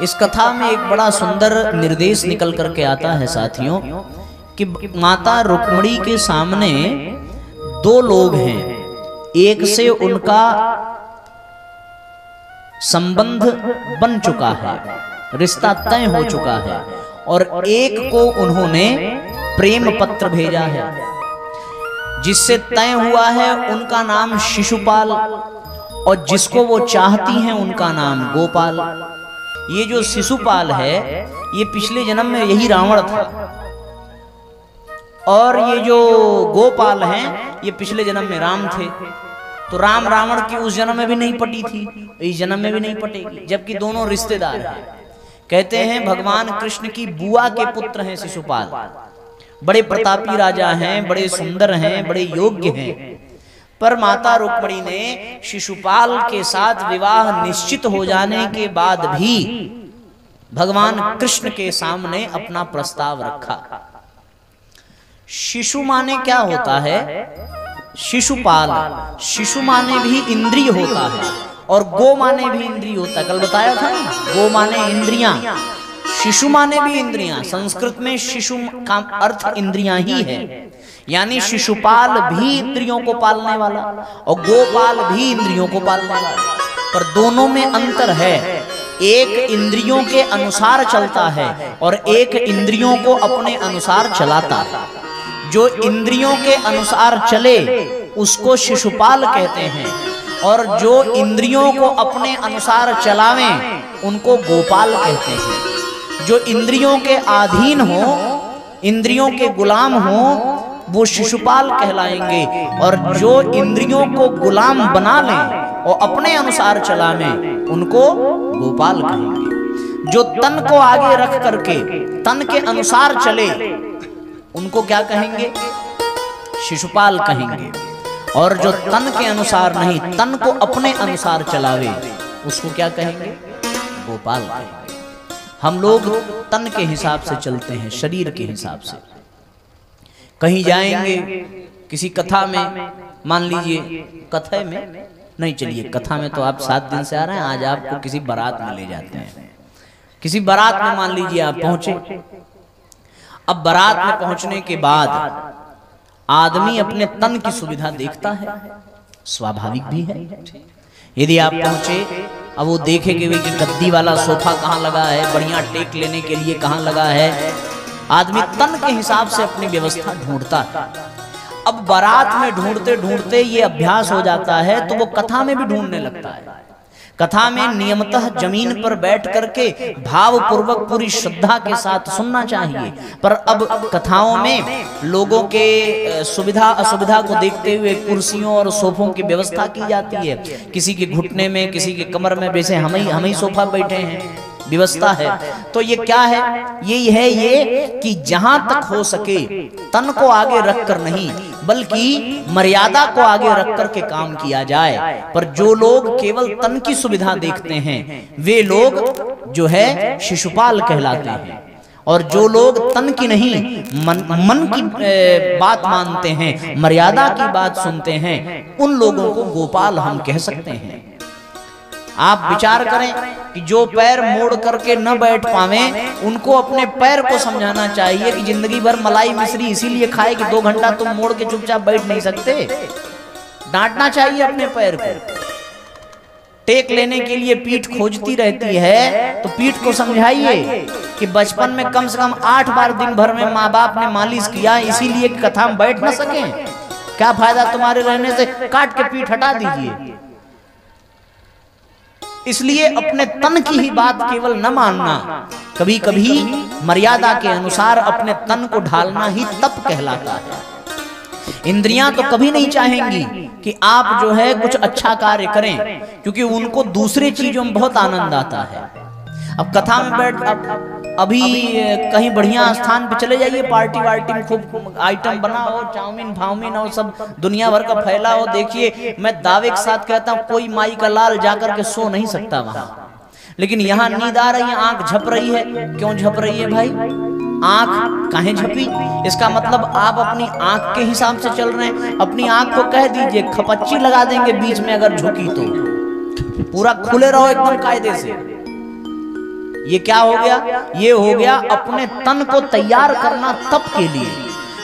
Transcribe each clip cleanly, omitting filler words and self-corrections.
इस कथा में एक बड़ा सुंदर निर्देश निकल करके आता है साथियों कि माता रुक्मिणी के सामने दो लोग हैं, एक से उनका संबंध बन चुका है, रिश्ता तय हो चुका है, और एक को उन्होंने प्रेम पत्र भेजा है जिससे तय हुआ है उनका नाम शिशुपाल, और जिसको वो चाहती हैं उनका नाम गोपाल। ये जो शिशुपाल है ये पिछले जन्म में यही रावण था, और ये जो गोपाल हैं ये पिछले जन्म में राम थे। तो राम रावण की उस जन्म में भी नहीं पटी थी, इस जन्म में भी नहीं पटेगी, जबकि दोनों रिश्तेदार हैं। कहते हैं भगवान कृष्ण की बुआ के पुत्र हैं शिशुपाल, बड़े प्रतापी राजा हैं, बड़े सुंदर हैं, बड़े योग्य हैं। पर माता रुक्मिणी ने शिशुपाल के साथ विवाह निश्चित हो जाने के बाद भी भगवान कृष्ण के सामने अपना प्रस्ताव रखा। शिशु माने क्या होता है? शिशुपाल, शिशु माने भी इंद्रिय होता है, और गो माने भी इंद्रिय होता है। कल बताया था ना, गो माने इंद्रियां, शिशु माने भी इंद्रियां। संस्कृत में शिशु का अर्थ इंद्रियां ही है, यानी शिशुपाल भी इंद्रियों को पालने वाला और गोपाल भी इंद्रियों को पालने वाला। पर दोनों में अंतर है, एक इंद्रियों के अनुसार चलता है और एक इंद्रियों को अपने अनुसार चलाता है। जो इंद्रियों के अनुसार चले उसको शिशुपाल कहते हैं, और जो इंद्रियों को अपने अनुसार चलावें उनको गोपाल कहते हैं। जो इंद्रियों के अधीन हो, इंद्रियों के गुलाम हो, वो शिशुपाल कहलाएंगे, और जो इंद्रियों को गुलाम बना लें और अपने अनुसार चलावें उनको गोपाल कहेंगे। जो तन को आगे रख करके तन के अनुसार चले उनको क्या कहेंगे? शिशुपाल कहेंगे। और जो तन के अनुसार नहीं, तन को अपने अनुसार चलावे उसको क्या कहेंगे? गोपाल कहेंगे। हम लोग तन के हिसाब से चलते हैं, शरीर के हिसाब से। कहीं जाएंगे किसी कथा में, मान लीजिए कथा में नहीं, चलिए कथा में तो आप 7 दिन से आ रहे हैं, आज आपको किसी बारात में ले जाते हैं। किसी बारात में मान लीजिए आप पहुंचे। अब बारात में पहुंचने के बाद आदमी अपने तन की सुविधा देखता है, स्वाभाविक भी है। यदि आप पहुंचे, अब वो देखेंगे कि गद्दी वाला सोफा कहाँ लगा है, बढ़िया टेक लेने के लिए कहाँ लगा है। आदमी तन के हिसाब से अपनी व्यवस्था ढूंढता है। अब बारात में ढूंढते ढूंढते ये अभ्यास हो जाता है तो वो कथा में भी ढूंढने लगता है। कथा में नियमतः जमीन पर बैठ करके भावपूर्वक पूरी श्रद्धा के साथ सुनना चाहिए, पर अब कथाओं में लोगों के सुविधा असुविधा को देखते हुए कुर्सियों और सोफों की व्यवस्था की जाती है। किसी के घुटने में, किसी के कमर में, वैसे हम ही सोफा बैठे हैं, व्यवस्था है। तो ये क्या है? ये है ये कि जहां तक हो सके तन को आगे रखकर नहीं, बल्कि मर्यादा को आगे रख कर के काम किया जाए। पर जो लोग केवल तन की सुविधा देखते हैं वे लोग जो है शिशुपाल कहलाते हैं, और जो लोग तन की नहीं मन की बात मानते हैं, मर्यादा की बात सुनते हैं, उन लोगों को गोपाल हम कह सकते हैं। आप विचार करें कि जो पैर मोड़ करके न बैठ पावे उनको अपने पैर को समझाना चाहिए कि जिंदगी भर मलाई मिश्री इसीलिए खाए कि 2 घंटा तुम मोड़ के चुपचाप बैठ नहीं सकते। डांटना चाहिए अपने पैर को। टेक लेने के लिए पीठ खोजती रहती है तो पीठ को समझाइए कि बचपन में कम से कम 8 बार दिन भर में माँ बाप ने मालिश किया, इसीलिए कथा में बैठ न सके। क्या फायदा तुम्हारे रहने से, काट के पीठ हटा दीजिए। इसलिए अपने तन की ही बात केवल न मानना, कभी कभी मर्यादा के अनुसार अपने तन को ढालना ही तप कहलाता है। इंद्रियां तो कभी नहीं चाहेंगी कि आप जो है कुछ अच्छा कार्य करें, क्योंकि उनको दूसरी चीजों में बहुत आनंद आता है। अब कथा में बैठ, अभी कहीं बढ़िया स्थान पे चले जाइए, पार्टी वार्टी में खूब आइटम बना हो, चाउमीन फाउमीन और सब दुनिया भर का फैला हो, देखिए मैं दावे के साथ कहता हूँ कोई माई का लाल जाकर के सो नहीं सकता वहां। लेकिन यहाँ नींद आ रही है, आंख झप रही है। क्यों झप रही है भाई? आंख काहे झपी? इसका मतलब आप अपनी आंख के हिसाब से चल रहे हैं। अपनी आंख को कह दीजिए खपच्ची लगा देंगे बीच में, अगर झुकी तो पूरा खुले रहो एकदम कायदे से। ये क्या हो गया? ये हो गया अपने तन को तैयार करना तप के लिए।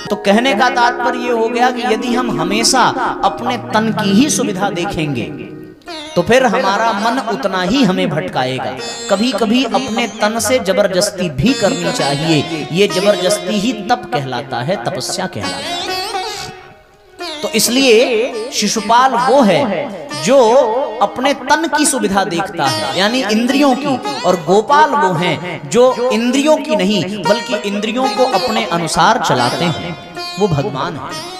तो कहने का तात्पर्य ये हो गया कि यदि हम हमेशा अपने तन की ही सुविधा देखेंगे तो फिर हमारा मन उतना ही हमें भटकाएगा। कभी कभी अपने तन से जबरदस्ती भी करनी चाहिए। ये जबरदस्ती ही तप कहलाता है, तपस्या कहलाता है। तो इसलिए शिशुपाल वो है जो अपने तन की सुविधा देखता है, यानी इंद्रियों की, और गोपाल वो हैं जो इंद्रियों की नहीं बल्कि इंद्रियों को अपने अनुसार चलाते हैं। वो भगवान है।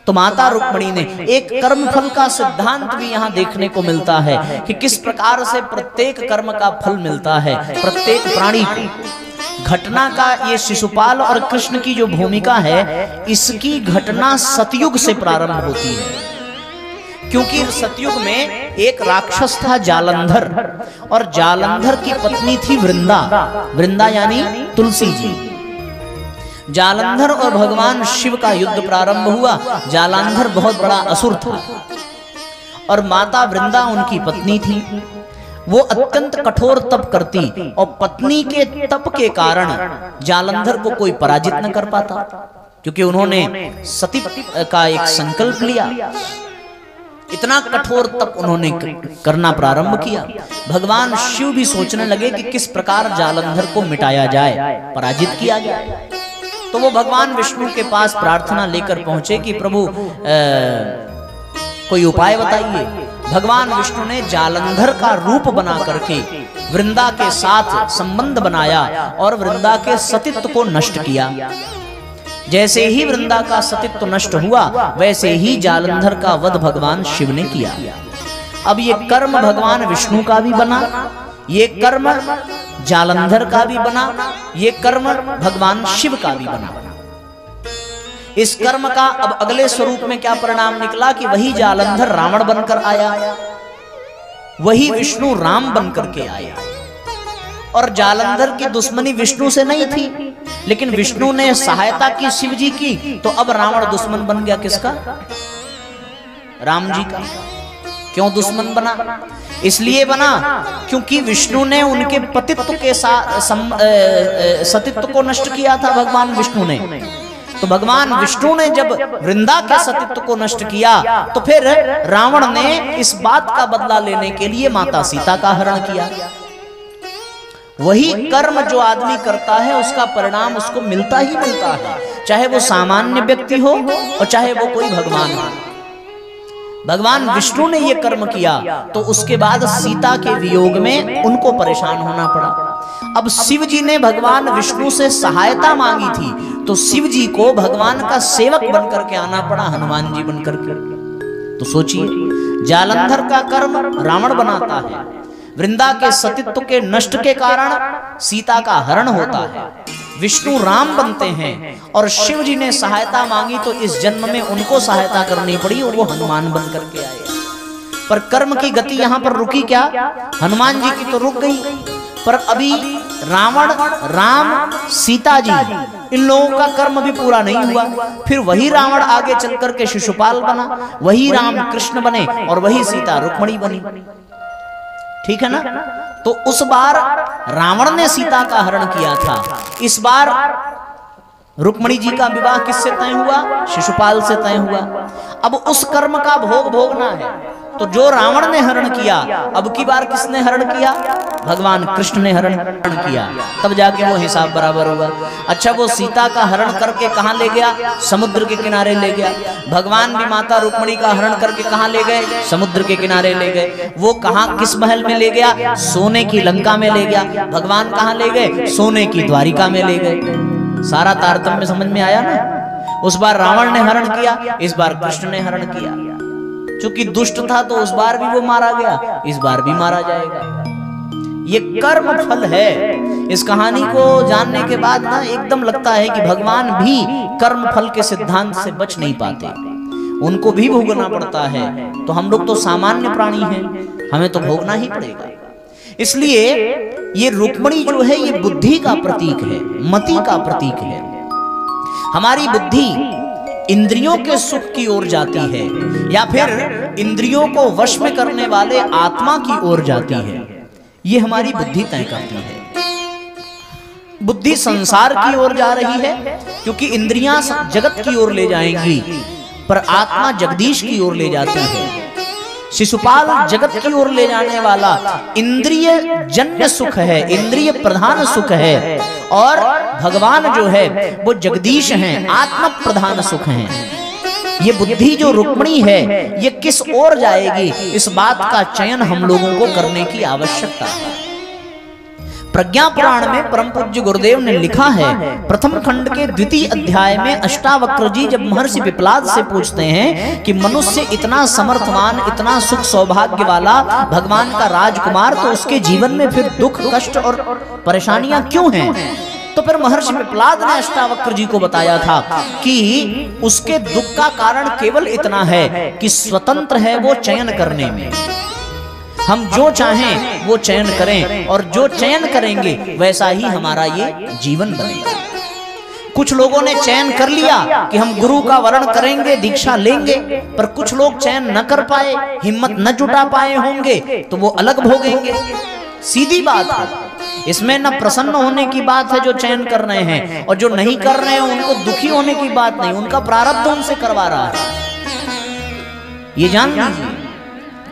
तो माता रुक्मिणी ने एक कर्मफल का सिद्धांत भी यहाँ देखने को मिलता है कि किस प्रकार से प्रत्येक कर्म का फल मिलता है प्रत्येक प्राणी को। घटना का ये शिशुपाल और कृष्ण की जो भूमिका है, इसकी घटना सतयुग से प्रारंभ होती है। क्योंकि सतयुग में एक राक्षस था जालंधर, और जालंधर की पत्नी थी वृंदा। वृंदा यानी तुलसी जी। जालंधर और भगवान शिव का युद्ध प्रारंभ हुआ। जालंधर बहुत बड़ा असुर था और माता वृंदा उनकी पत्नी थी। वो अत्यंत कठोर तप करती और पत्नी के तप के कारण जालंधर को कोई पराजित न कर पाता, क्योंकि उन्होंने सती का एक संकल्प लिया। इतना कठोर तप उन्होंने करना प्रारंभ किया। भगवान शिव भी सोचने लगे कि किस प्रकार जालंधर को मिटाया जाए, पराजित किया जाए। तो वो भगवान विष्णु के पास प्रार्थना लेकर पहुंचे कि प्रभु कोई उपाय बताइए। भगवान विष्णु ने जालंधर का रूप बना करके वृंदा के साथ संबंध बनाया और वृंदा के सतीत्व को नष्ट किया। जैसे ही वृंदा का सतीत्व नष्ट हुआ, वैसे ही जालंधर का वध भगवान शिव ने किया। अब ये कर्म भगवान विष्णु का भी बना, ये कर्म जालंधर का भी बना, ये कर्म भगवान शिव का भी बना। इस कर्म का अब अगले स्वरूप में क्या परिणाम निकला कि वही जालंधर रावण बनकर आया, वही विष्णु राम बनकर के आया। और जालंधर की दुश्मनी विष्णु से नहीं थी, लेकिन विष्णु ने सहायता की शिव जी की, तो अब रावण दुश्मन बन गया। किसका? राम जी का। क्यों दुश्मन बना? इसलिए बना क्योंकि विष्णु ने उनके पतित्व के साथ सतीत्व को नष्ट किया था। भगवान विष्णु ने, तो भगवान विष्णु ने जब वृंदा के सतीत्व को नष्ट किया, तो फिर रावण ने इस बात का बदला लेने के लिए माता सीता का हरण किया। वही कर्म जो आदमी करता है उसका परिणाम उसको मिलता ही मिलता है, चाहे वो सामान्य व्यक्ति हो और चाहे वो कोई भगवान हो। भगवान विष्णु ने ये कर्म किया तो उसके बाद सीता के वियोग में उनको परेशान होना पड़ा। अब शिव जी ने भगवान विष्णु से सहायता मांगी थी, तो शिव जी को भगवान का सेवक बनकर के आना पड़ा, हनुमान जी बनकर के। तो सोचिए, जालंधर का कर्म रावण बनाता है, वृंदा के सतीत्व के नष्ट के कारण सीता का हरण होता है, विष्णु राम बनते हैं, और शिव जी ने सहायता मांगी तो इस जन्म में उनको सहायता करनी पड़ी और वो हनुमान बनकर के आए। पर कर्म की गति यहाँ पर रुकी क्या? हनुमान जी की तो रुक गई, पर अभी रावण, राम, सीता जी, इन लोगों का कर्म भी पूरा नहीं हुआ। फिर वही रावण आगे चल करके शिशुपाल बना, वही राम कृष्ण बने और वही सीता रुक्मिणी बनी। ठीक है ना? तो उस बार रावण ने सीता का हरण किया था, इस बार रुक्मिणी जी का विवाह किससे तय हुआ? शिशुपाल से तय हुआ। अब उस कर्म का भोग भोगना है, तो जो रावण ने हरण किया, अब की बार किसने हरण किया? भगवान कृष्ण ने हरण किया, तब जाके वो हिसाब बराबर हुआ। अच्छा, वो सीता का हरण करके कहाँ ले गया? समुद्र के किनारे ले गया। भगवान भी माता रुक्मिणी का हरण करके कहाँ ले गए? समुद्र के किनारे ले गए। वो कहाँ, किस महल में ले गया? सोने की लंका में ले गया। भगवान कहाँ ले गए? सोने की द्वारिका में ले गए। सारा तारतम्य समझ में आया ना? उस बार रावण ने हरण किया, इस बार कृष्ण ने हरण किया। चूंकि दुष्ट था तो उस बार भी वो मारा गया, इस बार भी मारा जाएगा। ये कर्म फल है। इस कहानी को जानने के बाद ना एकदम लगता है कि भगवान भी कर्म फल के सिद्धांत से बच नहीं पाते, उनको भी भोगना पड़ता है। तो हम लोग तो सामान्य प्राणी हैं, हमें तो भोगना ही पड़ेगा। इसलिए ये रुक्मिणी जो है, ये बुद्धि का प्रतीक है, मति का प्रतीक है। हमारी बुद्धि इंद्रियों के सुख की ओर जाती है या फिर इंद्रियों को वश में करने वाले आत्मा की ओर जाती है। ये हमारी बुद्धि तय करती है। बुद्धि संसार की ओर जा रही है क्योंकि इंद्रियां जगत की ओर ले जाएंगी, पर आत्मा जगदीश की ओर ले जाती है। शिशुपाल जगत की ओर ले जाने वाला इंद्रिय जन्य सुख है, इंद्रिय प्रधान सुख है, और भगवान जो है वो जगदीश हैं, आत्म प्रधान सुख हैं। ये बुद्धि जो रुक्मिणी है ये किस ओर जाएगी, इस बात का चयन हम लोगों को करने की आवश्यकता है। प्रज्ञा पुराण में परम पूज्य गुरुदेव ने लिखा है, प्रथम खंड के द्वितीय अध्याय में अष्टावक्र जी जब महर्षि पिपलाद से पूछते हैं कि मनुष्य इतना समर्थवान, इतना सुख सौभाग्य वाला, भगवान का राजकुमार, तो उसके जीवन में फिर दुख, कष्ट और परेशानियां क्यों हैं? तो फिर महर्षि पिपलाद ने अष्टावक्र जी को बताया था कि उसके दुख का कारण केवल इतना है कि स्वतंत्र है वो चयन करने में। हम जो चाहें वो चयन करें, और जो चयन करेंगे वैसा ही हमारा ये जीवन बनेगा। कुछ लोगों ने चयन कर लिया कि हम गुरु का वरण करेंगे, दीक्षा लेंगे, पर कुछ लोग चयन न कर पाए, हिम्मत न जुटा पाए होंगे, तो वो अलग भोगेंगे। सीधी बात है, इसमें न प्रसन्न होने की बात है जो चयन कर रहे हैं, और जो नहीं कर रहे हैं उनको दुखी होने की बात नहीं, उनका प्रारब्ध उनसे करवा रहा है। ये जान लीजिए,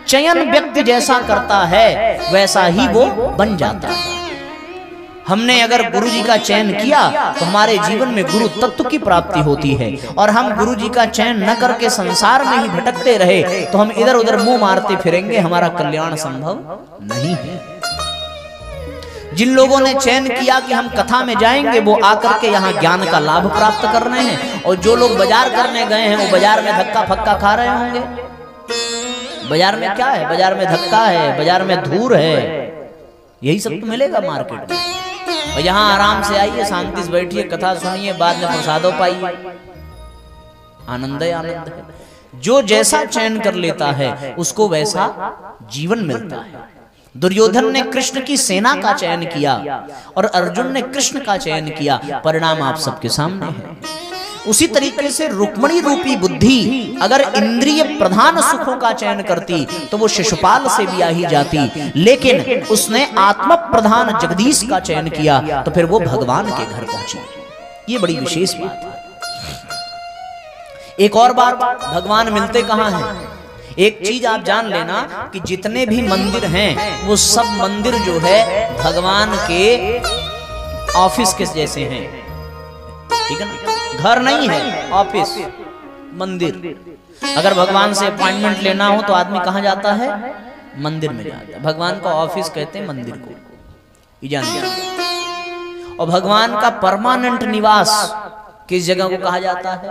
चयन व्यक्ति जैसा करता है वैसा ही वो बन जाता है। हमने अगर गुरु जी का चयन किया तो हमारे जीवन में गुरु तत्व की प्राप्ति होती है, और हम गुरु जी का चयन न करके संसार में ही भटकते रहे तो हम इधर उधर मुंह मारते फिरेंगे, हमारा कल्याण संभव नहीं है। जिन लोगों ने चयन किया कि हम कथा में जाएंगे वो आकर के यहाँ ज्ञान का लाभ प्राप्त कर रहे हैं, और जो लोग बाजार करने गए हैं वो बाजार में धक्का फक्का खा रहे होंगे। बाजार में क्या है? बाजार में धक्का है, बाजार में धूर है, यही सब तो मिलेगा मार्केट में। और यहाँ आराम से आइए, शांति से बैठिए, कथा सुनिए, बाद में प्रसादों पाइए, आनंद है, आनंद है। जो जैसा चयन कर लेता है उसको वैसा जीवन मिलता है। दुर्योधन ने कृष्ण की सेना का चयन किया और अर्जुन ने कृष्ण का चयन किया, परिणाम आप सबके सामने है। उसी तरीके से रुक्मिणी रूपी बुद्धि अगर इंद्रिय प्रधान सुखों का चयन करती तो वो शिशुपाल से भी ही जाती, लेकिन उसने आत्म प्रधान जगदीश का चयन किया तो फिर वो भगवान के घर पहुंची। ये बड़ी विशेष बात है। एक और बात, भगवान मिलते कहाँ हैं? एक चीज आप जान लेना कि जितने भी मंदिर हैं वो सब मंदिर जो है भगवान के ऑफिस के जैसे हैं, ठीक है ना? घर नहीं है, ऑफिस, मंदिर। अगर भगवान से अपॉइंटमेंट लेना हो तो आदमी कहाँ जाता है? मंदिर में जाता है। भगवान का ऑफिस कहते हैं मंदिर को, ये जान लिया। और भगवान का परमानेंट निवास किस जगह को कहा जाता है?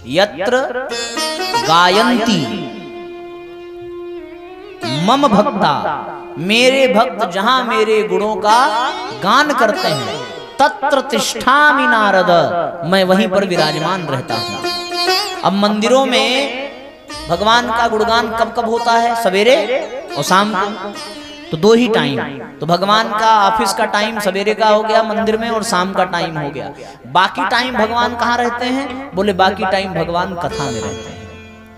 यत्र गायंती मम भक्ता, मेरे भक्त जहां मेरे गुणों का गान करते हैं, तत्र तिष्ठामि नारद, मैं वहीं पर विराजमान रहता हूं। अब मंदिरों में भगवान का गुणगान कब कब होता है? सवेरे और शाम को, तो दो ही टाइम। तो भगवान का ऑफिस का टाइम सवेरे का हो गया मंदिर में, और शाम का टाइम हो गया। बाकी टाइम भगवान कहाँ रहते हैं? बोले बाकी टाइम भगवान कथा में रहते हैं।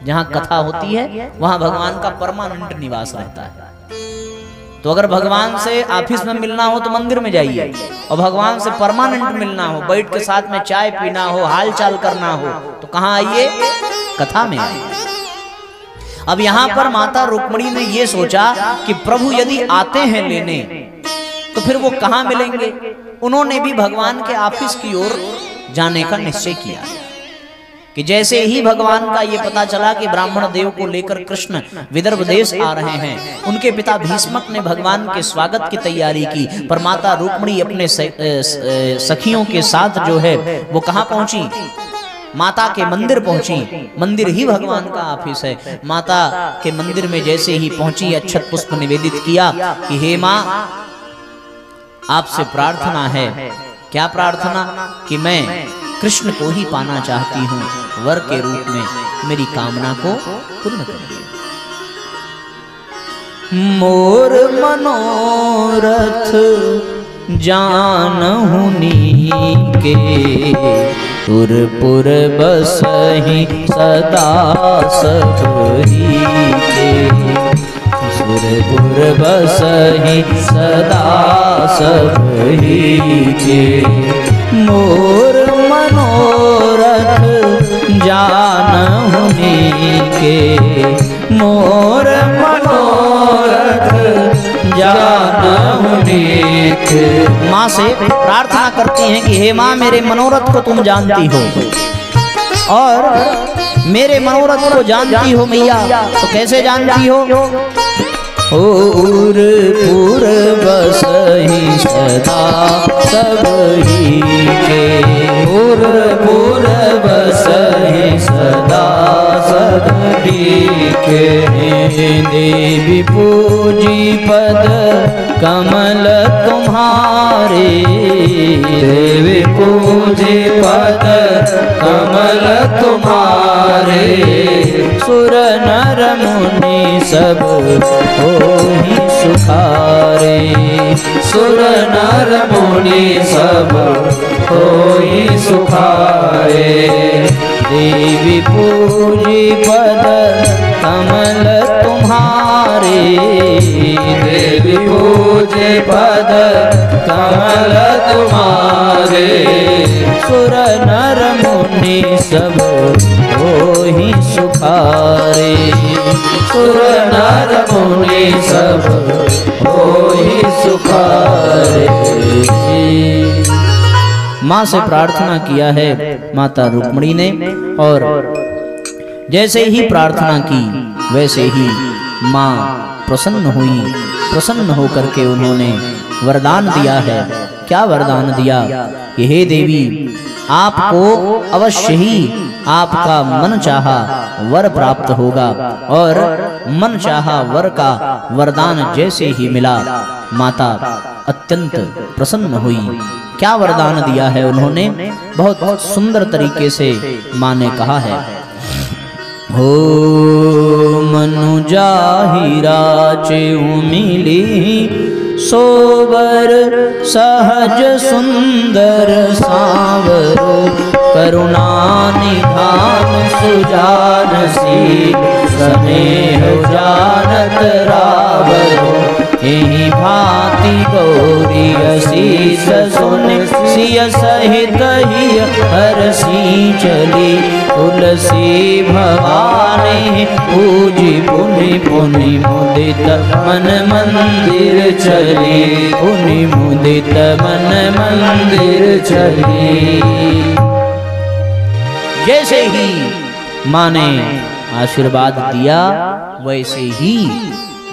जहाँ कथा होती है वहां भगवान का परमानेंट निवास रहता है। तो अगर भगवान से ऑफिस में मिलना हो तो मंदिर में जाइए, और भगवान से परमानेंट मिलना हो, बैठ के साथ में चाय पीना हो, हाल चाल करना हो, तो कहाँ आइए? कथा में आइए। अब यहाँ पर माता रुक्मिणी ने ये सोचा कि प्रभु यदि आते हैं लेने तो फिर वो कहाँ मिलेंगे। उन्होंने भी भगवान के ऑफिस की ओर जाने का निश्चय किया कि जैसे ही भगवान का ये पता चला कि ब्राह्मण देव को लेकर कृष्ण विदर्भ देश आ रहे हैं, उनके पिता भीष्मक ने भगवान के स्वागत की तैयारी की, पर माता रुक्मिणी अपने सखियों के साथ जो है वो कहाँ पहुंची? माता के मंदिर पहुंची। मंदिर ही भगवान का ऑफिस है। माता के मंदिर में जैसे ही पहुंची, अक्षत पुष्प निवेदित किया कि हे माँ, आपसे प्रार्थना है। क्या प्रार्थना? कि मैं कृष्ण को ही पाना चाहती हूँ, वर के रूप में मेरी कामना को पूर्ण करिए। मोर मनोरथ जानहु नीके, पुर बसहि सदा सबही के। पुर पुर बसहि सदा सबहि के, मोर मनोरथ जानहु नीके, मोर मनोरथ जानहु नीके। माँ से प्रार्थना करती हैं कि हे माँ, मेरे मनोरथ को तुम जानती हो और मेरे मनोरथ को जानती हो मैया। तो कैसे जानती हो? पुर पुर बसहि सदा सबहि के, पुर पुर बसहि सदा सबहि के। देवी पूजी पद कमल तुम्हारे, देवी पूजी पद कमल तुम्हारे। सुर नर मुनि सब होहि सुखारे, सुर नर मुनि सब होहि सुखारे। देवी पूजी पद कमल तुम्हारे, देवी पूजी पद कमल तुम्हारे। सुर नर मुनि सब होहि सुखारे, सुर नर मुनि सब होहि सुखारे। माँ से प्रार्थना किया है माता रुक्मिणी ने, और जैसे ही प्रार्थना की वैसे ही माँ प्रसन्न हुई। प्रसन्न होकर के उन्होंने वरदान दिया है। क्या वरदान दिया कि हे देवी, आपको अवश्य ही आपका मन चाहा वर प्राप्त होगा। और मन चाहा वर का वरदान जैसे ही मिला, माता अत्यंत प्रसन्न हुई। क्या वरदान दिया है उन्होंने? बहुत सुंदर तरीके से माँ ने कहा है। हो मनुजा हीरा चेऊ मिली, सोबर सहज सुंदर सांवरो, करुणा निधान सुजान सी, स्नेह जानत रावरो। एहि भांति गौरी असीस सुन, सिय सहित ही हरसी चली। तुलसी भवानी पूजी पुनि पुनि मुदित मन मंदिर चली, पुनि मुदित मन मंदिर चली। जैसे ही माँ ने आशीर्वाद दिया वैसे ही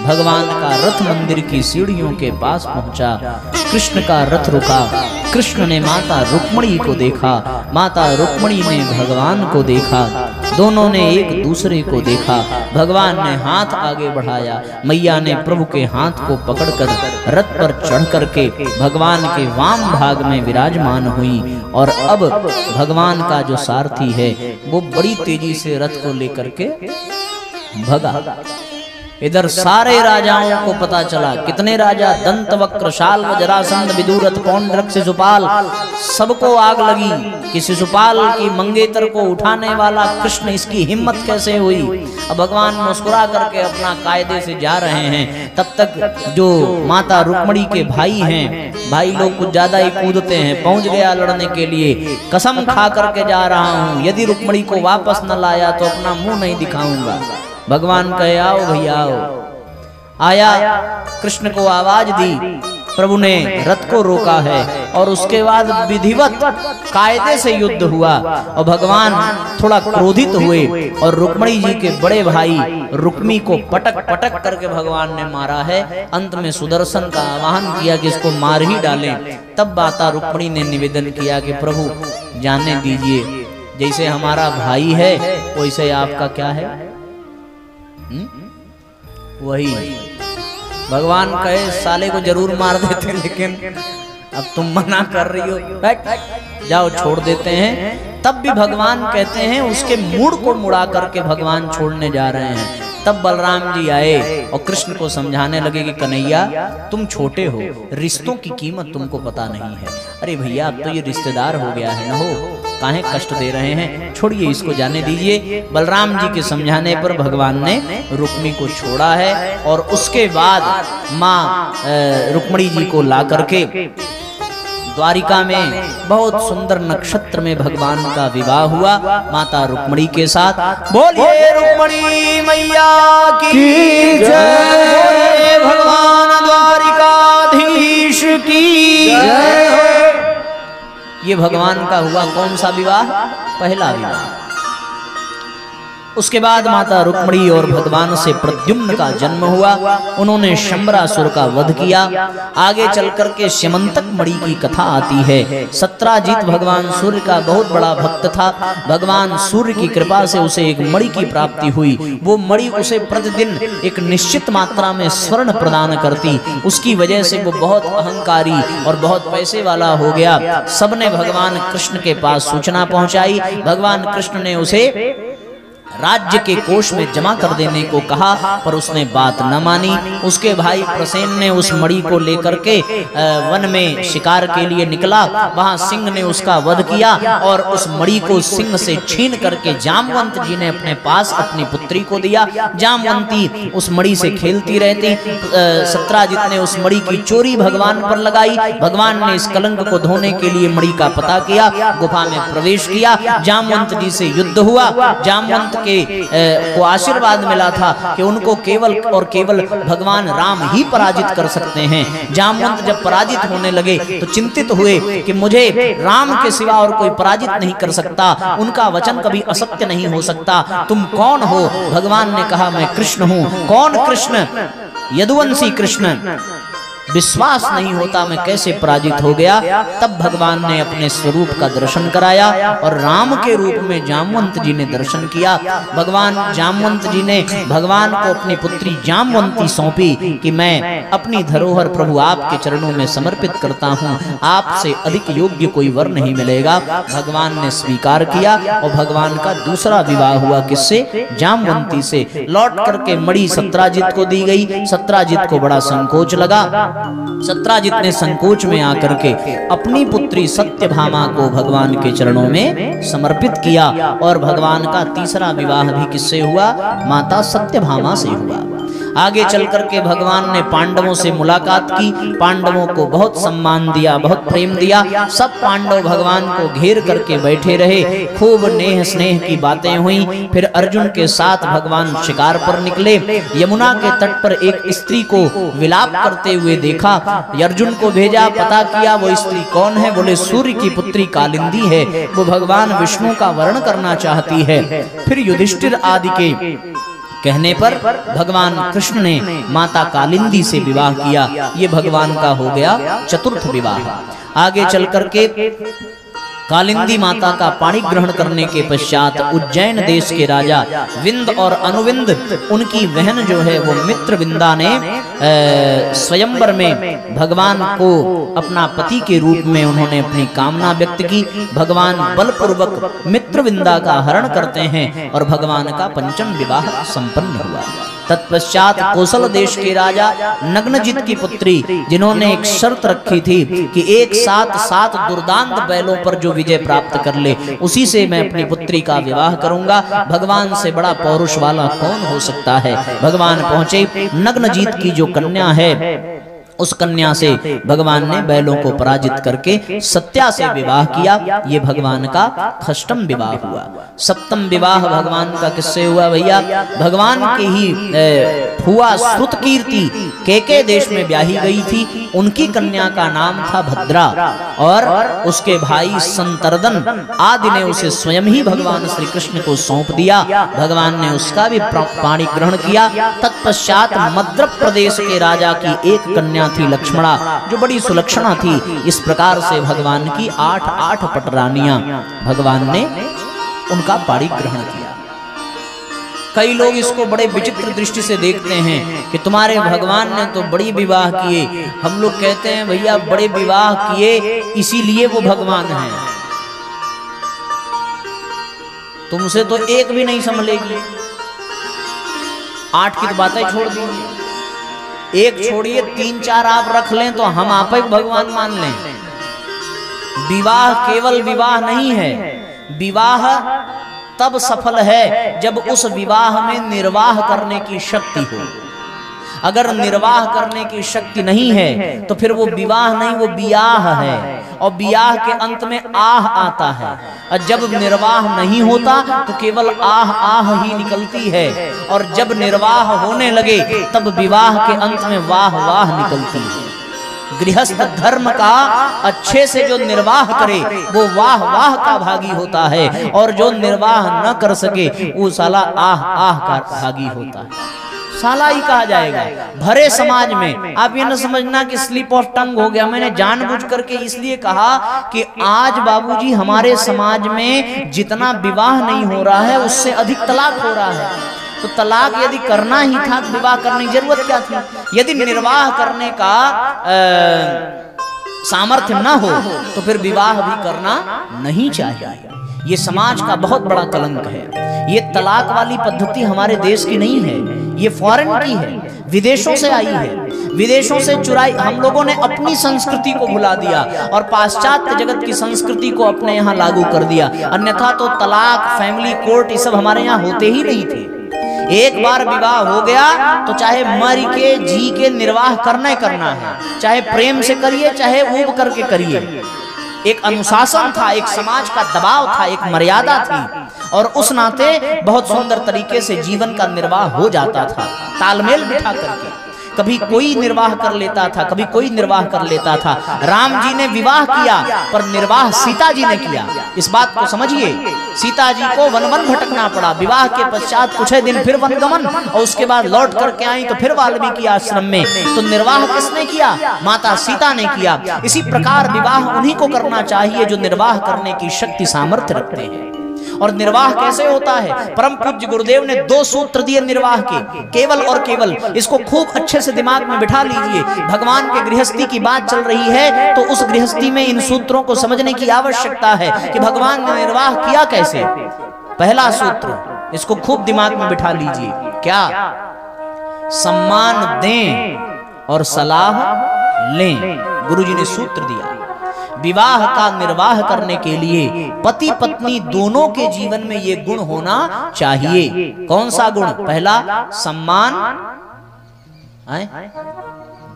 भगवान का रथ मंदिर की सीढ़ियों के पास पहुंचा। कृष्ण का रथ रुका। कृष्ण ने माता रुक्मिणी को देखा, माता रुक्मिणी ने भगवान को देखा। दोनों ने एक दूसरे को देखा। भगवान ने हाथ आगे बढ़ाया, मैया ने प्रभु के हाथ को पकड़कर रथ पर चढ़ करके भगवान के वाम भाग में विराजमान हुई। और अब भगवान का जो सारथी है वो बड़ी तेजी से रथ को लेकर के भगा। इधर सारे राजाओं को पता चला, कितने राजा, दंतवक्र, शाल्व, जरासंध, विदुरथ, पौंड्रक, शिशुपाल, सबको आग लगी कि शिशुपाल की मंगेतर को उठाने वाला कृष्ण, इसकी हिम्मत कैसे हुई। अब भगवान मुस्कुरा करके अपना कायदे से जा रहे हैं। तब तक जो माता रुक्मिणी के भाई हैं, भाई लोग कुछ ज्यादा ही कूदते हैं। पहुंच गया लड़ने के लिए, कसम खा करके जा रहा हूं, यदि रुक्मिणी को वापस न लाया तो अपना मुंह नहीं दिखाऊंगा। भगवान कहे आओ भैया आओ। आया, कृष्ण को आवाज दी, प्रभु ने रथ को रोका है और उसके बाद विधिवत कायदे से युद्ध हुआ। और भगवान थोड़ा क्रोधित हुए और रुक्मिणी जी के बड़े भाई रुक्मी को पटक पटक करके भगवान ने मारा है। अंत में सुदर्शन का आह्वान किया कि इसको मार ही डालें। तब माता रुक्मिणी ने निवेदन किया कि प्रभु जाने दीजिए, जैसे हमारा भाई है वैसे आपका क्या है। वही भगवान कहे साले को जरूर मार देते, लेकिन अब तुम मना कर रही हो, बैठ जाओ छोड़ देते हैं। तब भी भगवान कहते हैं उसके मूड को मुड़ा करके भगवान छोड़ने जा रहे हैं। तब बलराम जी आए और कृष्ण को समझाने लगे कि कन्हैया तुम छोटे हो, रिश्तों की कीमत तुमको पता नहीं है। अरे भैया अब तो ये रिश्तेदार हो गया है ना, हो काहे कष्ट दे रहे हैं, छोड़िए इसको जाने दीजिए। बलराम जी के समझाने पर भगवान ने रुक्मिणी को छोड़ा है और उसके बाद माँ रुक्मिणी जी को ला करके द्वारिका में बहुत सुंदर नक्षत्र में भगवान का विवाह हुआ माता रुक्मिणी के साथ। बोलिए रुक्मिणी मैया की जय, भगवान द्वारिकाधीश की जय। ये भगवान का हुआ कौन सा विवाह? पहला विवाह। उसके बाद माता रुक्मिणी और भगवान से प्रद्युम्न का जन्म हुआ। उन्होंने शंबरासुर का वध किया। आगे चल करके स्यमंतक मणि की कथा आती है। सत्राजित भगवान सूर्य का बहुत बड़ा भक्त था। भगवान सूर्य की कृपा से उसे एक मणि की प्राप्ति हुई। वो मणि उसे प्रतिदिन एक निश्चित मात्रा में स्वर्ण प्रदान करती। उसकी वजह से वो बहुत अहंकारी और बहुत पैसे वाला हो गया। सबने भगवान कृष्ण के पास सूचना पहुंचाई। भगवान कृष्ण ने उसे राज्य के कोष में जमा कर देने को कहा, पर उसने बात न मानी। उसके भाई प्रसेन ने उस मणि को लेकर के वन में शिकार के लिए निकला। वहां सिंह ने उसका वध किया और उस मणि को सिंह से छीन करके जामवंत जी ने अपने पास अपनी पुत्री को दिया। जामवंती उस मणि से खेलती रहती। सत्राजित ने उस मणि की चोरी भगवान पर लगाई। भगवान ने इस कलंक को धोने के लिए मणि का पता किया, गुफा में प्रवेश किया। जामवंत जी से युद्ध हुआ। जामवंत को आशीर्वाद मिला था कि उनको केवल और केवल भगवान राम ही पराजित कर सकते हैं। जामवंत जब पराजित होने लगे तो चिंतित हुए कि मुझे राम के सिवा और कोई पराजित नहीं कर सकता, उनका वचन कभी असत्य नहीं हो सकता। तुम कौन हो? भगवान ने कहा मैं कृष्ण हूं। कौन कृष्ण? यदुवंशी कृष्ण। विश्वास नहीं होता मैं कैसे पराजित हो गया। तब भगवान ने अपने स्वरूप का दर्शन कराया और राम के रूप में जामवंत जी ने दर्शन किया। भगवान जामवंत जी ने भगवान को अपनी पुत्री जामवंती सौंपी कि मैं अपनी धरोहर प्रभु आपके चरणों में समर्पित करता हूँ, आपसे अधिक योग्य कोई वर नहीं मिलेगा। भगवान ने स्वीकार किया और भगवान का दूसरा विवाह हुआ। किससे? जामवंती से। लौट करके मणि सत्राजित को दी गई। सत्राजित को बड़ा संकोच लगा। सत्राजित ने संकोच में आकर के अपनी पुत्री सत्यभामा को भगवान के चरणों में समर्पित किया और भगवान का तीसरा विवाह भी किससे हुआ? माता सत्यभामा से हुआ। आगे चल करके भगवान ने पांडवों से मुलाकात की। पांडवों को बहुत सम्मान दिया, बहुत प्रेम दिया। सब पांडव भगवान को घेर करके बैठे रहे। खूब नेह स्नेह की बातें हुई। फिर अर्जुन के साथ भगवान शिकार पर निकले। यमुना के तट पर एक स्त्री को विलाप करते हुए देखा। अर्जुन को भेजा, पता किया वो स्त्री कौन है। बोले सूर्य की पुत्री कालिंदी है, वो भगवान विष्णु का वर्ण करना चाहती है। फिर युधिष्ठिर आदि के कहने पर भगवान कृष्ण ने माता कालिंदी से विवाह किया। ये भगवान का हो गया चतुर्थ विवाह। आगे चल करके कालिंदी माता का पाणी ग्रहण करने के पश्चात उज्जैन देश के राजा विंद और अनुविंद, उनकी बहन जो है वो मित्रविंदा ने स्वयंवर में भगवान को अपना पति के रूप में उन्होंने अपनी कामना व्यक्त की। भगवान बलपूर्वक मित्रविंदा का हरण करते हैं और भगवान का पंचम विवाह संपन्न हुआ। तत्पश्चात कौशल देश के राजा नग्नजित की पुत्री, जिन्होंने एक शर्त रखी थी कि एक साथ 7 दुर्दांत बैलों पर जो विजय प्राप्त कर ले उसी से मैं अपनी पुत्री का विवाह करूंगा। भगवान से बड़ा पौरुष वाला कौन हो सकता है। भगवान पहुंचे। नग्नजित की जो कन्या है उस कन्या से भगवान ने बैलों को पराजित करके सत्या से विवाह किया। ये भगवान का षष्ठम विवाह हुआ। सप्तम विवाह भगवान का किससे हुआ भैया? भगवान के ही फुआ श्रुतकीर्ति केके देश में ब्याही गई थी। उनकी कन्या का नाम था भद्रा और उसके भाई संतर्दन आदि ने उसे स्वयं ही भगवान श्री कृष्ण को सौंप दिया। भगवान ने उसका भी पाणी ग्रहण किया। तत्पश्चात मध्य प्रदेश के राजा की एक कन्या थी लक्ष्मणा, जो बड़ी सुलक्षणा थी। इस प्रकार से भगवान की 8 पटरानियां भगवान ने उनका पाणी ग्रहण किया। कई लोग इसको बड़े विचित्र दृष्टि से देखते हैं कि तुम्हारे भगवान ने तो बड़ी विवाह किए। हम लोग कहते हैं भैया बड़े विवाह किए इसीलिए वो भगवान हैं। तुमसे तो एक भी नहीं संभलेगी। 8 की तो बातें छोड़ दीजिए, एक छोड़िए 3-4 आप रख लें तो हम आप ही भगवान मान लें। विवाह केवल विवाह नहीं है, विवाह तब सफल है जब उस विवाह में निर्वाह करने की शक्ति हो। अगर निर्वाह करने की शक्ति नहीं है तो फिर वो विवाह नहीं, वो बियाह है, और बियाह के अंत में आह आता है। और जब निर्वाह नहीं होता तो केवल आह आह ही निकलती है, और जब निर्वाह होने लगे तब विवाह के अंत में वाह वाह निकलती है। गृहस्थ धर्म का अच्छे से जो निर्वाह करे वो वाह वाह का भागी होता है, और जो निर्वाह न कर सके वो साला आह आह का भागी होता है, साला ही कहा जाएगा। भरे समाज में आप ये न समझना कि स्लिप ऑफ टंग हो गया। मैंने जानबूझ करके इसलिए कहा कि आज बाबूजी हमारे समाज में जितना विवाह नहीं हो रहा है उससे अधिक तलाक हो रहा है। तो तलाक यदि करना ही था तो विवाह करने की जरूरत क्या थी? यदि निर्वाह करने का सामर्थ्य न हो तो फिर विवाह भी करना नहीं चाहिए। ये समाज का बहुत बड़ा कलंक है। ये तलाक वाली पद्धति हमारे देश की नहीं है, ये फॉरेन की है, विदेशों से आई है, विदेशों से चुराई। हम लोगों ने अपनी संस्कृति को भुला दिया और पाश्चात्य जगत की संस्कृति को अपने यहाँ लागू कर दिया। अन्यथा तो तलाक, फैमिली कोर्ट, ये सब हमारे यहाँ होते ही नहीं थे। एक बार विवाह हो गया तो चाहे मर के जी के निर्वाह करना ही करना है, चाहे प्रेम से करिए चाहे ऊब करके करिए। एक अनुशासन था, एक समाज का दबाव था, एक मर्यादा थी, और उस नाते बहुत सुंदर तरीके से जीवन का निर्वाह हो जाता था, तालमेल बिठा करके। कभी कोई निर्वाह कर लेता था, कभी कोई निर्वाह कर लेता था। राम जी ने विवाह किया पर निर्वाह सीता जी ने किया। इस बात को समझिए, सीता जी को वन वन भटकना पड़ा। विवाह के पश्चात कुछ दिन फिर वनगमन, और उसके बाद लौट करके आई तो फिर वाल्मीकि आश्रम में। तो निर्वाह किसने किया? माता सीता ने किया। इसी प्रकार विवाह उन्हीं को करना चाहिए जो निर्वाह करने की शक्ति सामर्थ्य रखते हैं। और निर्वाह कैसे होता है? परम पूज्य गुरुदेव ने 2 सूत्र दिए निर्वाह के, केवल और केवल। इसको खूब अच्छे से दिमाग में बिठा लीजिए। भगवान के गृहस्थी की बात चल रही है तो उस गृहस्थी में इन सूत्रों को समझने की आवश्यकता है कि भगवान ने निर्वाह किया कैसे। पहला सूत्र, इसको खूब दिमाग में बिठा लीजिए। क्या? सम्मान दें और सलाह लें। गुरुजी ने सूत्र दिया। विवाह का निर्वाह करने के लिए पति पत्नी दोनों के जीवन में ये गुण होना चाहिए। कौन सा गुण? पहला, सम्मान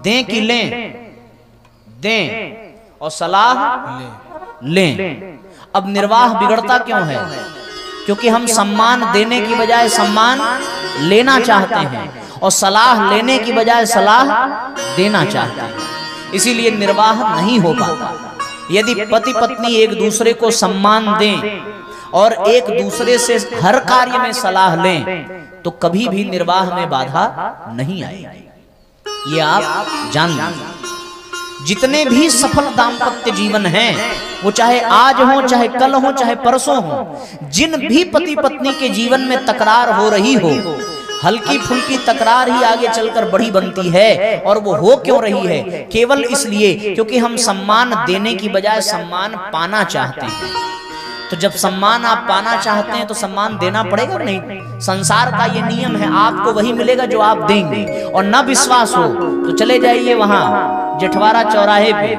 दें कि लें? दें, और सलाह लें। अब निर्वाह बिगड़ता क्यों है? क्योंकि हम सम्मान देने की बजाय सम्मान लेना चाहते हैं, और सलाह लेने की बजाय सलाह देना चाहते हैं। इसीलिए निर्वाह नहीं हो पाता। यदि पति पत्नी एक दूसरे को सम्मान दें और एक दूसरे से हर कार्य में सलाह लें तो कभी भी निर्वाह में बाधा नहीं आएगी। ये आप जान लीजिए। जितने भी सफल दाम्पत्य जीवन हैं, वो चाहे आज हो, चाहे कल हो, चाहे परसों हो, जिन भी पति पत्नी के जीवन में तकरार हो रही हो, हल्की फुल्की तकरार ही आगे चलकर बड़ी बनती है। और वो हो क्यों रही है? केवल इसलिए क्योंकि हम सम्मान देने की बजाय सम्मान पाना चाहते हैं। तो जब सम्मान आप पाना चाहते हैं तो सम्मान देना पड़ेगा नहीं? संसार का ये नियम है, आपको वही मिलेगा जो आप देंगे। और न विश्वास हो तो चले जाइए वहां जेठवारा चौराहे पे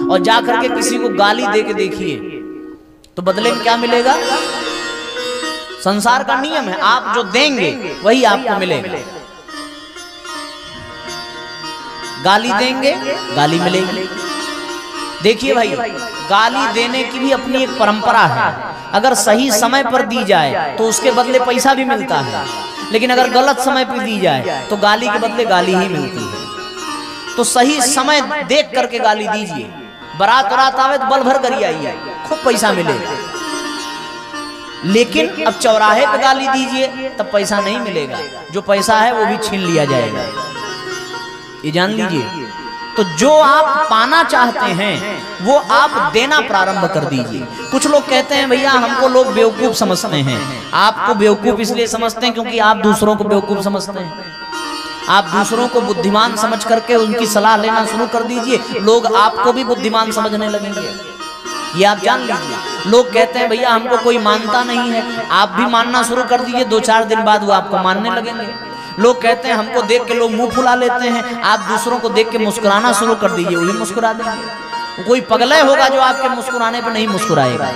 और जाकर के किसी को गाली दे के देखिए, तो बदले में क्या मिलेगा? संसार का नियम है, आप जो देंगे वही आपको मिलेगा। गाली देंगे, गाली मिलेगी। देखिए भाई, गाली देने की भी अपनी एक परंपरा है। अगर सही समय पर दी जाए तो उसके बदले पैसा भी मिलता है, लेकिन अगर गलत समय पर दी जाए तो गाली के बदले गाली ही मिलती है। तो सही समय देख करके गाली दीजिए। बारात रात आवे तो बल भर करी आइए, खूब पैसा मिलेगा। लेकिन अब चौराहे पे गाली दीजिए तब पैसा नहीं मिलेगा, जो पैसा है वो भी छीन लिया जाएगा। ये जान लीजिए। तो जो आप पाना चाहते हैं वो आप देना प्रारंभ कर दीजिए। कुछ लोग कहते हैं भैया हमको लोग बेवकूफ समझते हैं। आपको बेवकूफ इसलिए समझते हैं क्योंकि आप दूसरों को बेवकूफ समझते हैं। आप दूसरों को बुद्धिमान समझ करके उनकी सलाह लेना शुरू कर दीजिए, लोग आपको भी बुद्धिमान समझने लगेंगे। ये आप जान लीजिए। लोग कहते हैं भैया हमको कोई मानता नहीं है, आप भी मानना शुरू कर दीजिए, 2-4 दिन बाद वो आपको मानने लगेंगे। लोग कहते हैं हमको देख के लोग मुंह फुला लेते हैं, आप दूसरों को देख के मुस्कुराना शुरू कर दीजिए, वो भी मुस्कुरा देंगे। कोई पगला होगा जो आपके मुस्कुराने पर नहीं मुस्कुराएगा।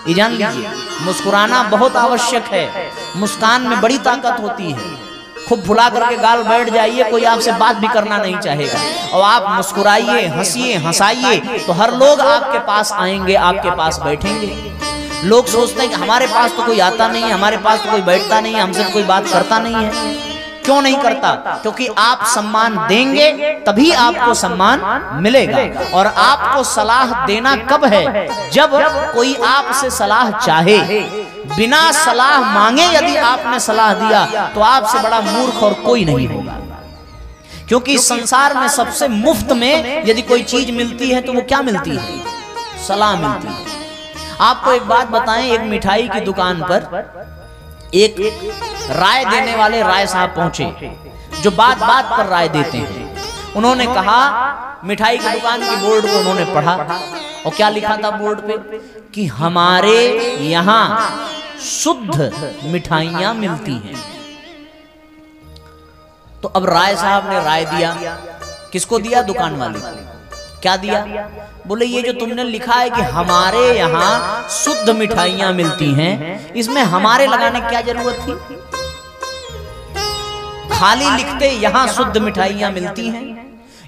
ये जान लीजिए, मुस्कुराना बहुत आवश्यक है। मुस्कान में बड़ी ताकत होती है। खूब फुला करके गाल बैठ जाइए, कोई आपसे बात भी करना नहीं चाहेगा। और आप मुस्कुराइए, हंसिए, हंसाइए, तो हर लोग आपके पास आएंगे, आपके पास बैठेंगे। लोग सोचते हैं कि हमारे पास तो कोई आता नहीं है, हमारे पास तो कोई बैठता नहीं है, हमसे तो कोई बात करता नहीं है। क्यों नहीं करता? क्योंकि आप सम्मान देंगे तभी आपको सम्मान मिलेगा। और आपको सलाह देना कब है? जब कोई आपसे सलाह चाहे। बिना सलाह मांगे यदि आपने सलाह दिया तो आपसे बड़ा मूर्ख और कोई नहीं होगा। क्योंकि संसार में सबसे मुफ्त में यदि कोई चीज मिलती है तो वो क्या मिलती है? सलाह मिलती है। आपको एक बात बताएं, एक मिठाई की दुकान पर एक राय देने वाले राय साहब पहुंचे, जो बात बात पर राय देते हैं। उन्होंने कहा, मिठाई की दुकान की बोर्ड को उन्होंने पढ़ा, और क्या लिखा था बोर्ड पे कि हमारे यहाँ शुद्ध मिठाइयां मिलती हैं। तो अब राय साहब ने राय दिया, किसको दिया? दुकान वाले को। क्या दिया? बोले ये जो तुमने लिखा है कि हमारे यहाँ शुद्ध मिठाइयां मिलती हैं, इसमें हमारे लगाने की क्या जरूरत थी? खाली लिखते यहाँ शुद्ध मिठाइयां मिलती हैं।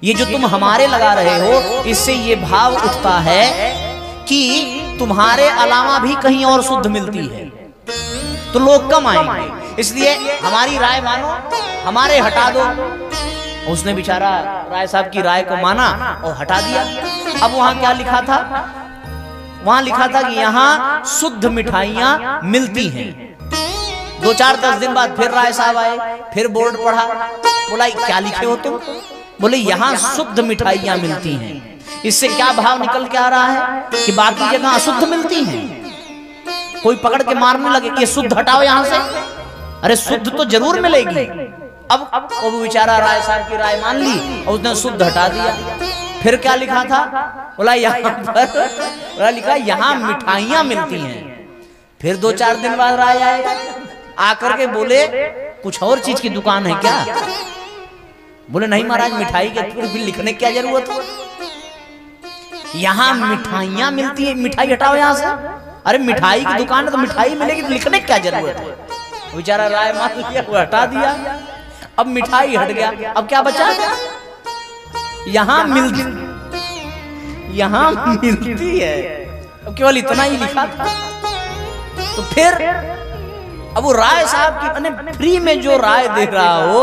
ये जो तुम हमारे लगा रहे हो, इससे ये भाव उठता है कि तुम्हारे अलावा भी कहीं और शुद्ध मिलती है, तो लोग कम आएंगे। इसलिए हमारी राय मानो, हमारे हटा दो। उसने बेचारा राय साहब की राय को माना और हटा दिया। अब वहां क्या लिखा था? वहां लिखा था कि यहाँ शुद्ध मिठाइयां मिलती हैं। 2-4-10 दिन बाद फिर राय साहब आए, फिर बोर्ड पढ़ा। बोला क्या लिखे हो तुम? बोले यहाँ शुद्ध मिठाइयां मिलती हैं। इससे क्या भाव निकल के आ रहा है कि बाकी जगह अशुद्ध मिलती हैं। कोई पकड़ के मारने लगे कि ये शुद्ध हटाओ यहां से। अरे शुद्ध तो जरूर मिलेगी। अब वो बेचारा राय साहब की राय मान ली और उसने शुद्ध हटा दिया। फिर क्या लिखा था? बोला यहाँ पर लिखा यहाँ मिठाइयां मिलती हैं। फिर 2-4 दिन बाद राय आए, आकर के बोले कुछ और चीज की दुकान है क्या? बोले नहीं महाराज, मिठाई के फिर लिखने की क्या जरूरत है? यहाँ मिठाइयां मिलती है, मिठाई हटाओ यहाँ से। अरे मिठाई की दुकान है तो मिठाई मिलेगी, तो लिखने की क्या जरूरत है? बेचारा राय मान लिया, वो हटा दिया। अब मिठाई हट गया, अब क्या बचा? यहाँ मिलती है। अब केवल इतना ही लिखा था। तो फिर अब वो राय साहब की फ्री में जो राय दे रहा हो,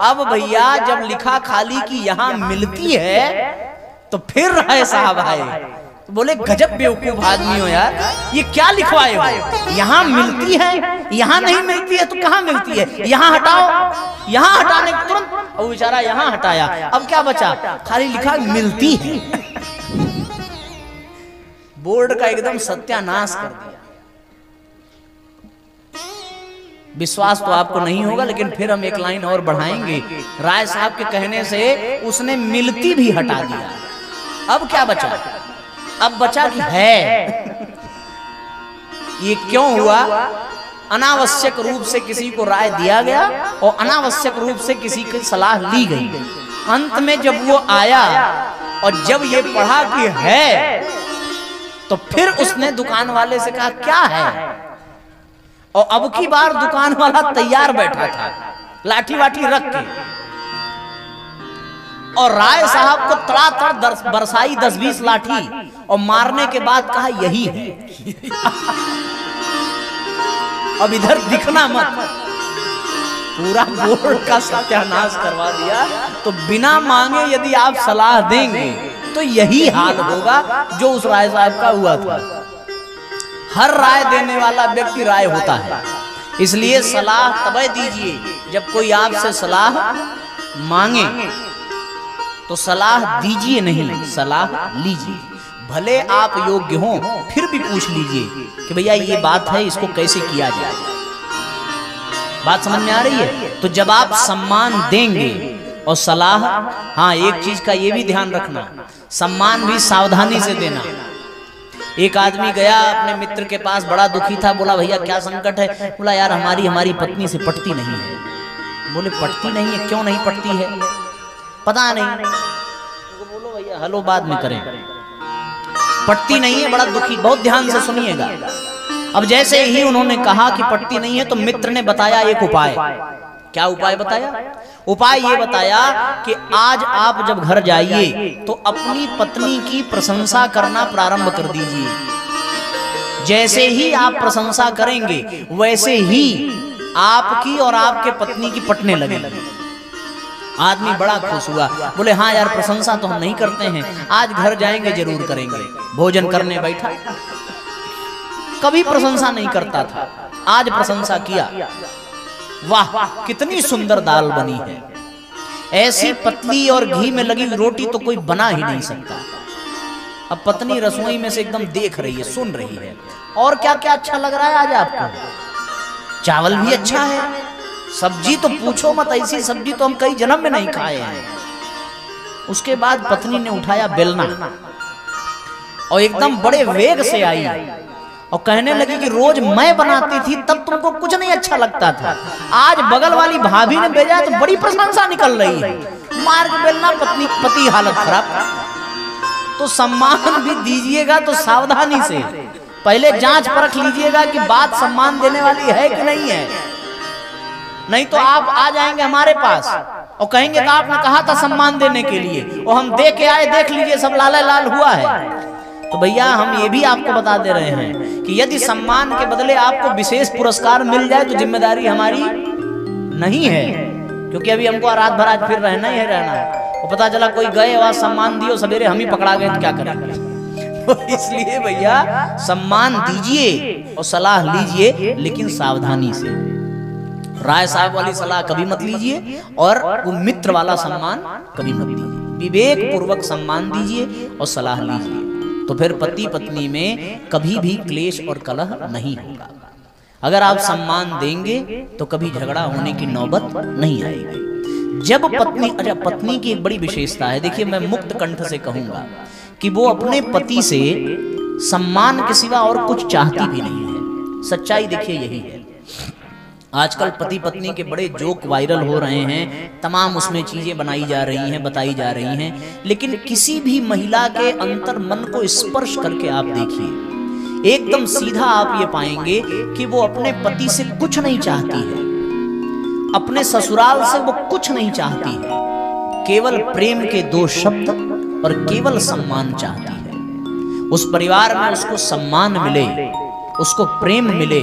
अब भैया जब लिखा खाली कि यहाँ मिलती है, तो फिर राय साहब आए तो बोले गजब बेवकूफ आदमी हो यार, ये क्या लिखवाए हो? यहाँ मिलती है, यहाँ नहीं मिलती है तो कहाँ मिलती है? यहाँ हटाओ। यहाँ हटाने के तुरंत वो बेचारा यहाँ हटाया। अब क्या बचा? खाली लिखा मिलती है। बोर्ड का एकदम सत्यानाश कर दिया। विश्वास तो आपको नहीं होगा, लेकिन फिर हम एक लाइन और बढ़ाएंगे। राय साहब के कहने से उसने मिलती भी हटा दिया। अब क्या बचा? अब बचा कि है। ये क्यों हुआ? अनावश्यक रूप से किसी को राय दिया गया और अनावश्यक रूप से किसी की सलाह ली गई। अंत में जब वो आया और जब ये पढ़ा कि है, तो फिर उसने दुकान वाले से कहा क्या है? और अब की बार दुकान वाला तैयार बैठा था, लाठी वाठी रख के, और राय साहब को तड़ातड़ बरसाई 10-20 लाठी और मारने के बाद कहा यही है। अब इधर दिखना मत। पूरा बोर्ड का सत्यानाश करवा दिया। तो बिना मांगे यदि आप सलाह देंगे तो यही हाल होगा जो उस राय साहब का हुआ था। हर राय देने वाला व्यक्ति राय होता है। इसलिए सलाह तब दीजिए जब कोई आपसे सलाह मांगे, तो सलाह दीजिए नहीं, सलाह लीजिए। भले आप योग्य हों, फिर भी पूछ लीजिए कि भैया ये बात है, इसको कैसे किया जाए। बात समझ में आ रही है? तो जब आप सम्मान देंगे और सलाह, हाँ एक चीज का ये भी ध्यान रखना, सम्मान भी सावधानी से देना। एक आदमी गया अपने मित्र के पास, बड़ा दुखी था। बोला भैया क्या संकट है? बोला यार हमारी पत्नी से पटती नहीं है। बोले पटती नहीं है? क्यों नहीं पटती है? पता नहीं। बोलो भैया हलो बाद में करें। पटती नहीं है, बड़ा दुखी। बहुत ध्यान से सुनिएगा। अब जैसे ही उन्होंने कहा कि पटती नहीं है तो मित्र ने बताया एक उपाय। क्या उपाय बताया? उपाय ये बताया कि आज आप जब घर जाइए तो अपनी पत्नी की प्रशंसा करना प्रारंभ कर दीजिए। जैसे ही आप प्रशंसा करेंगे वैसे ही आपकी और आपके पत्नी की पटने लगेगी। आदमी बड़ा खुश हुआ, बोले हाँ यार प्रशंसा तो हम नहीं करते हैं, आज घर जाएंगे जरूर करेंगे। भोजन करने बैठा, कभी प्रशंसा नहीं करता था, आज प्रशंसा किया। वाह कितनी सुंदर दाल बनी है, ऐसी पतली और घी में लगी रोटी तो कोई बना ही नहीं सकता। अब पत्नी रसोई में से एकदम देख रही है, सुन रही है, और क्या क्या अच्छा लग रहा है आज आपको? चावल भी अच्छा है, सब्जी तो पूछो मत, ऐसी सब्जी तो हम कई जन्म में नहीं खाए हैं। उसके बाद पत्नी ने उठाया बेलना और एकदम बड़े वेग से आई और कहने लगी कि रोज मैं बनाती थी तब तुमको कुछ नहीं अच्छा लगता था, आज बगल वाली भाभी ने भेजा तो बड़ी प्रशंसा निकल रही है। मार के बेलना, पति हालत खराब। तो सम्मान भी दीजिएगा तो सावधानी से, पहले जांच परख लीजिएगा कि बात सम्मान देने वाली है कि नहीं है। नहीं तो आप आ जाएंगे हमारे पास और कहेंगे कि आपने कहा था सम्मान देने के लिए और हम दे के आए, देख लीजिए सब लाल लाल हुआ है। तो भैया हम ये भी आपको बता दे रहे हैं कि यदि सम्मान के बदले आपको विशेष पुरस्कार मिल जाए तो जिम्मेदारी हमारी नहीं है, क्योंकि अभी हमको रात भर आज फिर रहना ही है, रहना है। और पता चला कोई गए और सम्मान दियो, सवेरे हम ही पकड़ा गए तो क्या करेंगे? तो इसलिए भैया सम्मान दीजिए और सलाह लीजिए, लेकिन सावधानी से। राय साहब वाली सलाह कभी मत लीजिए और वो मित्र वाला सम्मान कभी मत दीजिए। विवेक पूर्वक सम्मान दीजिए और सलाह लीजिए, तो फिर पति पत्नी में कभी भी क्लेश और कलह नहीं होगा। अगर आप सम्मान देंगे तो कभी झगड़ा होने की नौबत नहीं आएगी। जब पत्नी, अच्छा पत्नी की एक बड़ी विशेषता है, देखिए मैं मुक्त कंठ से कहूंगा कि वो अपने पति से सम्मान के सिवा और कुछ चाहती भी नहीं है। सच्चाई देखिए यही है। आजकल पति पत्नी के बड़े जोक वायरल हो रहे हैं, तमाम उसमें चीजें बनाई जा रही हैं, बताई जा रही हैं, लेकिन किसी भी महिला के अंतर मन को स्पर्श करके आप देखिए, एकदम सीधा आप ये पाएंगे कि वो अपने पति से कुछ नहीं चाहती है, अपने ससुराल से वो कुछ नहीं चाहती है, केवल प्रेम के 2 शब्द और केवल सम्मान चाहती है। उस परिवार में उसको सम्मान मिले, उसको प्रेम मिले।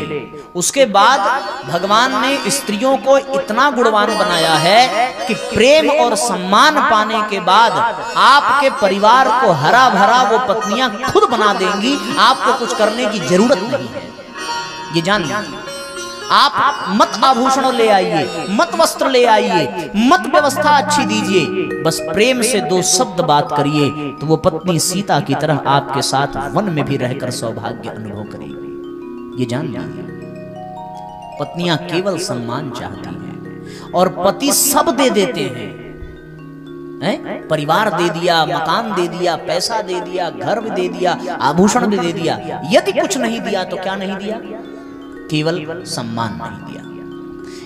उसके बाद भगवान ने स्त्रियों को इतना गुणवान बनाया है कि प्रेम और सम्मान पाने के बाद आपके परिवार को हरा भरा वो पत्नियां खुद बना देंगी, आपको कुछ करने की जरूरत नहीं है। ये जान लीजिए। आप मत आभूषण ले आइए, मत वस्त्र ले आइए, मत व्यवस्था अच्छी दीजिए, बस प्रेम से 2 शब्द बात करिए तो वो पत्नी सीता की तरह आपके साथ वन में भी रहकर सौभाग्य अनुभव करेगी। ये जान लीजिए। पत्नियां केवल सम्मान चाहती हैं और पति सब दे देते हैं। परिवार दे दिया, मकान दे दिया, पैसा दे दिया, घर भी दे दिया, आभूषण भी दे दिया। यदि कुछ नहीं दिया तो क्या नहीं दिया? केवल सम्मान नहीं दिया।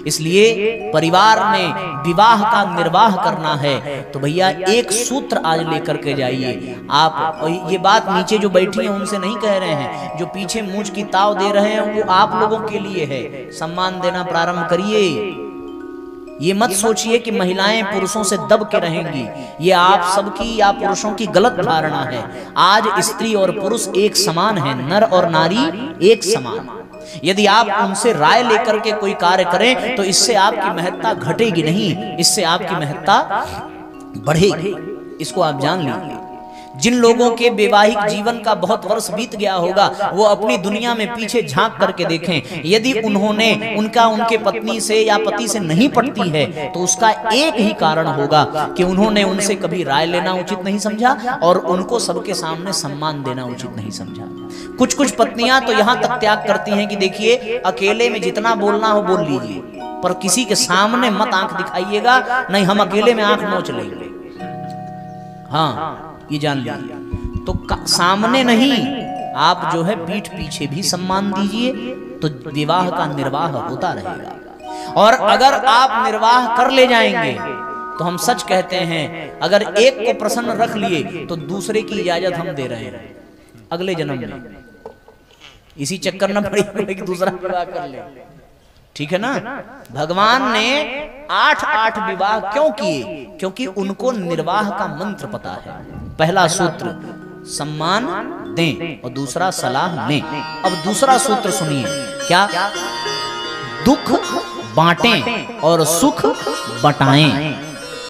इसलिए परिवार में विवाह का निर्वाह करना है तो भैया एक सूत्र आज लेकर के जाइए। आप ये बात नीचे जो बैठी हैं उनसे नहीं कह रहे हैं, जो पीछे मूंछ की ताव दे रहे हैं वो आप लोगों के लिए है। सम्मान देना प्रारंभ करिए। ये मत सोचिए कि महिलाएं पुरुषों से दब के रहेंगी, ये आप सबकी या पुरुषों की गलत धारणा है। आज स्त्री और पुरुष एक समान है, नर और नारी एक समान। यदि आप उनसे राय लेकर के कोई कार्य करें तो इससे आपकी महत्ता घटेगी नहीं, इससे आपकी महत्ता बढ़ेगी। इसको आप जान लीजिए। जिन लोगों के वैवाहिक जीवन का बहुत वर्ष बीत गया होगा वो अपनी दुनिया में पीछे झांक करके देखें। यदि उन्होंने उनके पत्नी से या पति से नहीं पटती है तो उसका एक ही कारण होगा कि उन्होंने उनसे कभी राय लेना उचित नहीं समझा और उनको सबके सामने सम्मान देना उचित नहीं समझा। कुछ कुछ पत्नियां तो यहाँ तक त्याग करती हैं कि देखिए अकेले में जितना बोलना हो बोल लीजिए, पर किसी के सामने मत आंख दिखाइएगा, नहीं हम अकेले में आंख नोच लेंगे। हाँ ये जान लीजिए। तो सामने नहीं, आप जो है पीठ पीछे भी सम्मान दीजिए तो विवाह का निर्वाह होता रहेगा। और अगर आप निर्वाह कर ले जाएंगे तो हम सच कहते हैं अगर एक को प्रसन्न रख लिए तो दूसरे की इजाजत हम दे रहे हैं अगले जन्म में। इसी चक्कर न पड़ी कि दूसरा विवाह कर ले। ठीक है ना। भगवान ने 8-8 विवाह क्यों किए? क्योंकि उनको निर्वाह का मंत्र पता है। पहला सूत्र सम्मान दें और दूसरा सलाह लें। अब दूसरा सूत्र सुनिए, क्या? दुख बांटें और सुख बटाएं।